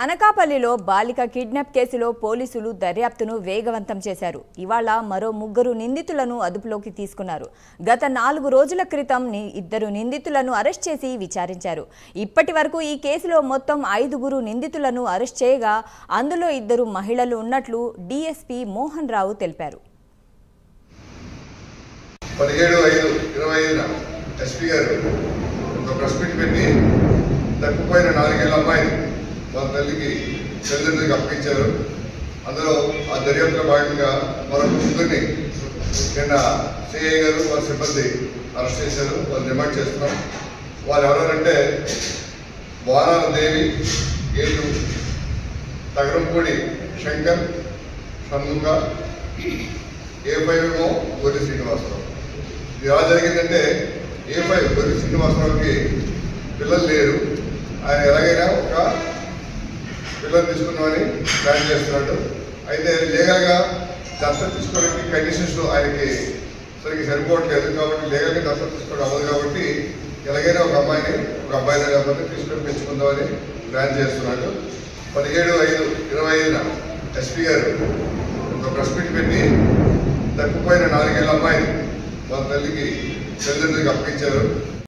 అనకాపల్లిలో బాలిక కిడ్నాప్ కేసులో పోలీసులు దర్యాప్తును వేగవంతం చేశారు. ఇవాళ మరో 3 నిందితులను అదుపులోకి తీసుకున్నారు. గత 4 రోజుల క్రితం 2 నిందితులను అరెస్ట్ చేసి విచారించారు. ఇప్పటి వరకు ఈ కేసులో మొత్తం 5 నిందితులను అరెస్ట్ చేయగా అందులో 2 మహిళలు ఉన్నట్లు డీఎస్పీ మోహన్ రావు తెలిపారు. 17/5/25 ఎస్పీ గారు ఒక ప్రెస్ మీట్ పెట్టి తప్పిపోయిన 4 ఏళ్ల అమ్మాయిని వాళ్ళ తల్లికి తల్లిదండ్రులకు అప్పగించారు. అందులో ఆ దర్యాప్తులో భాగంగా మరొక 3 నిన్న సిఐ గారు వాళ్ళ సిబ్బంది అరెస్ట్ చేశారు. వాళ్ళు రిమాండ్ చేస్తున్నాం. వాళ్ళు ఎవరంటే వారాల దేవి, ఏలు, తగరంపూడి శంకర్, షణ్ముఖ, A5 గొర్రె శ్రీనివాసరావు. ఇది ఎలా జరిగిందంటే A5 గొర్రె శ్రీనివాసరావుకి పిల్లలు లేరు. ఆయన ఎలాగైనా ఒక పిల్లలు తీసుకున్నామని ప్లాన్ చేస్తున్నాడు. అయితే లీగల్గా దత్తత తీసుకోవడానికి కండిషన్స్ ఆయనకి సరిగ్గా సరిపోవట్లేదు. కాబట్టి లీగల్గా దత్తత తీసుకోవడం అవ్వదు. కాబట్టి ఎలాగైనా ఒక అబ్బాయిని లేకపోతే తీసుకొని పెంచుకుందామని ప్లాన్ చేస్తున్నాడు. 17/5/25 ఎస్పీ గారు ఒక ప్రెస్ మీట్ పెట్టి తప్పిపోయిన 4 ఏళ్ల అమ్మాయిని వాళ్ళ తల్లికి తల్లిదండ్రులకు అప్పగించారు.